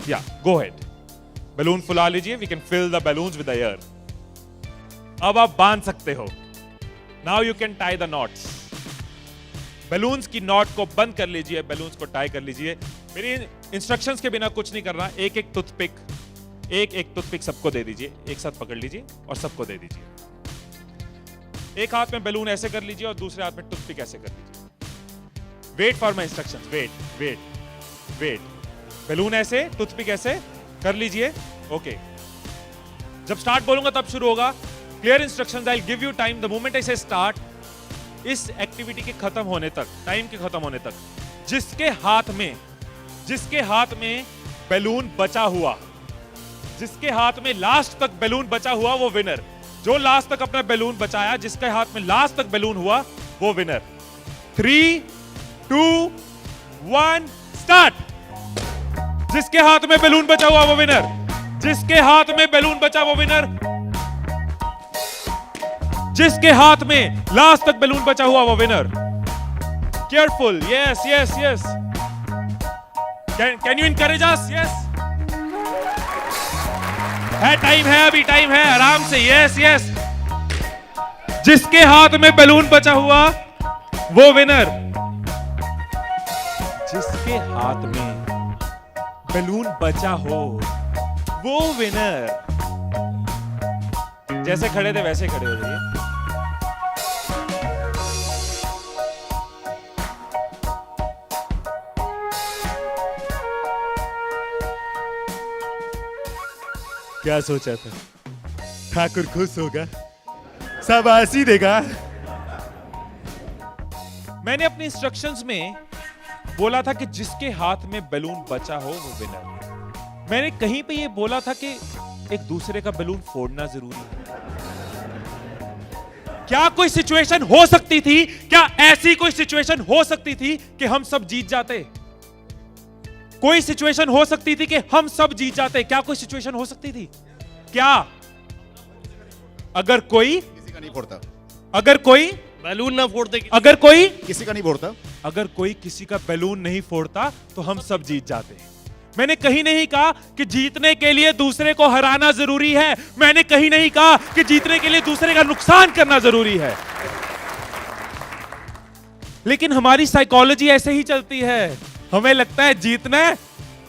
या गो head, balloon फुला लीजिए, we can fill the balloons with air. अब आप बांध सकते हो। Now you can tie the knots. Balloons की नॉट को बंद कर लीजिए, बैलून्स को टाई कर लीजिए। मेरी इंस्ट्रक्शंस के बिना कुछ नहीं करना। एक एक टूथपिक सबको दे दीजिए, एक साथ पकड़ लीजिए और सबको दे दीजिए। एक हाथ में बैलून ऐसे कर लीजिए और दूसरे हाथ में टूथपिक ऐसे कर लीजिए। Wait for my instructions, wait wait wait. Balloon ऐसे, टूथपिक ऐसे कर लीजिए। ओके, जब स्टार्ट बोलूंगा तब शुरू होगा। Clear instructions, I will give you time the moment I से स्टार्ट। इस एक्टिविटी के खत्म होने तक, टाइम के खत्म होने तक, जिसके हाथ में बैलून बचा हुआ, जिसके हाथ में लास्ट तक बैलून बचा हुआ, वो विनर। जो लास्ट तक अपना बैलून बचाया, जिसके हाथ में लास्ट तक बैलून हुआ, वो विनर। 3, 2, 1 स्टार्ट। जिसके हाथ में बैलून बचा हुआ वो विनर, जिसके हाथ में बैलून बचा वो विनर, जिसके हाथ में लास्ट तक बैलून बचा हुआ वो winner. Careful, yes yes yes. Can you encourage us? Yes, है टाइम, है अभी टाइम है, आराम से। Yes yes. जिसके हाथ में बैलून बचा हुआ वो विनर, जिसके हाथ में बैलून बचा हो वो विनर। जैसे खड़े थे वैसे खड़े हो जाइए। क्या सोचा था? ठाकुर खुश होगा, शाबाशी देगा। मैंने अपने इंस्ट्रक्शंस में बोला था कि जिसके हाथ में बैलून बचा हो वो विनर। मैंने कहीं पे ये बोला था कि एक दूसरे का बैलून फोड़ना जरूरी है। क्या कोई सिचुएशन हो सकती थी, क्या ऐसी कोई सिचुएशन हो सकती थी कि हम सब जीत जाते? कोई सिचुएशन हो सकती थी कि हम सब जीत जाते? क्या कोई सिचुएशन हो सकती थी? क्या? अगर कोई किसी का नहीं फोड़ता, अगर कोई बैलून ना फोड़ते, अगर कोई किसी का नहीं फोड़ता, अगर कोई किसी का बैलून नहीं फोड़ता तो हम सब जीत जाते। मैंने कहीं नहीं कहा कि जीतने के लिए दूसरे को हराना जरूरी है। मैंने कहीं नहीं कहा कि जीतने के लिए दूसरे का नुकसान करना जरूरी है। लेकिन हमारी साइकोलॉजी ऐसे ही चलती है। हमें लगता है जीतना है,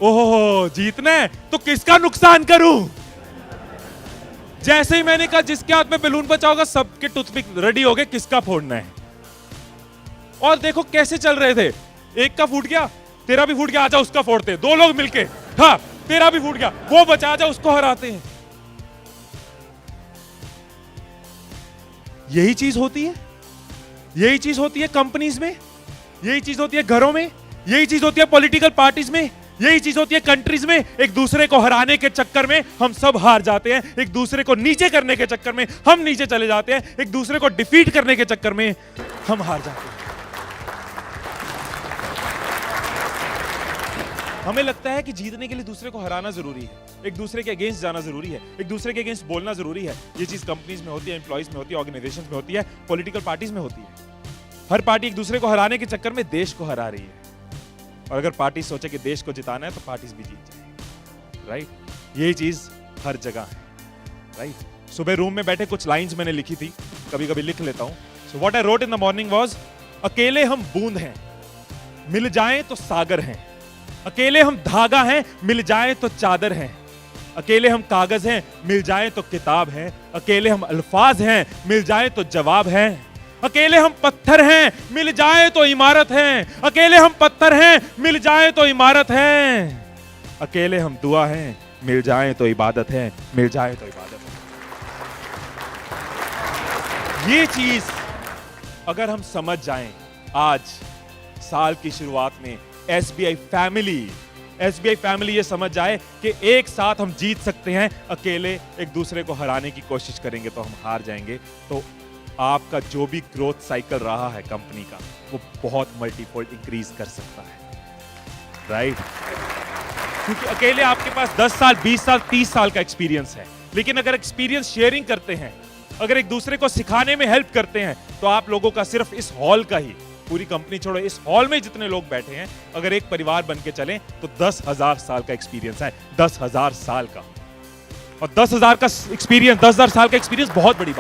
ओहो जीतना है तो किसका नुकसान करूं। जैसे ही मैंने कहा जिसके हाथ में बैलून बचा होगा, सबके टूथपिक रेडी हो गए, किसका फोड़ना है। और देखो कैसे चल रहे थे। एक का फूट गया, तेरा भी फूट गया, आजा उसका फोड़ते। दो लोग मिलके, हाँ तेरा भी फूट गया, वो बचा, आजा उसको हराते हैं। यही चीज होती है, यही चीज होती है कंपनीज में, यही चीज होती है घरों में, यही चीज होती है पॉलिटिकल पार्टीज में, यही चीज होती है कंट्रीज में। एक दूसरे को हराने के चक्कर में हम सब हार जाते हैं। एक दूसरे को नीचे करने के चक्कर में हम नीचे चले जाते हैं। एक दूसरे को डिफीट करने के चक्कर में हम हार जाते हैं। हमें लगता है कि जीतने के लिए दूसरे को हराना जरूरी है, एक दूसरे के अगेंस्ट जाना जरूरी है, एक दूसरे के अगेंस्ट बोलना जरूरी है। ये चीज कंपनीज में होती है, एम्प्लॉइज में होती है, ऑर्गेनाइजेशंस में होती है, पॉलिटिकल पार्टीज में होती है। हर पार्टी एक दूसरे को हराने के चक्कर में देश को हरा रही है। और अगर पार्टी सोचे कि देश को जिताना है तो पार्टीज भी जीत जाएंगी, राइट। यही चीज हर जगह है, राइट। सुबह रूम में बैठे कुछ लाइंस मैंने लिखी थी, कभी कभी लिख लेता हूं। So what I wrote in the morning was, अकेले हम बूंद हैं, मिल जाएं तो सागर हैं। अकेले हम धागा हैं, मिल जाएं तो चादर हैं। अकेले हम कागज हैं, मिल जाएं तो किताब हैं। अकेले हम अल्फाज हैं, मिल जाएं तो जवाब हैं। अकेले हम पत्थर हैं, मिल जाएं तो इमारत हैं। अकेले हम पत्थर हैं, मिल जाएं तो इमारत हैं। अकेले हम दुआ हैं, मिल जाएं तो इबादत है, मिल जाएं तो इबादत है। ये चीज अगर हम समझ जाएं आज साल की शुरुआत में, एसबीआई फैमिली ये समझ जाए कि एक साथ हम जीत सकते हैं, अकेले एक दूसरे को हराने की कोशिश करेंगे तो हम हार जाएंगे। तो आपका जो भी ग्रोथ साइकिल रहा है कंपनी का, वो बहुत मल्टीफोल्ड इंक्रीज कर सकता है, राइट। क्योंकि अकेले आपके पास 10 साल, 20 साल, 30 साल का एक्सपीरियंस है, लेकिन अगर एक्सपीरियंस शेयरिंग करते हैं, अगर एक दूसरे को सिखाने में हेल्प करते हैं, तो आप लोगों का सिर्फ इस हॉल का ही पूरी कंपनी छोड़ो, इस हॉल में जितने लोग बैठे हैं, अगर एक परिवार बन के चलें तो 10,000 साल का एक्सपीरियंस है, 10,000 साल का। और 10,000 का एक्सपीरियंस, 10,000 साल का एक्सपीरियंस बहुत बड़ी बात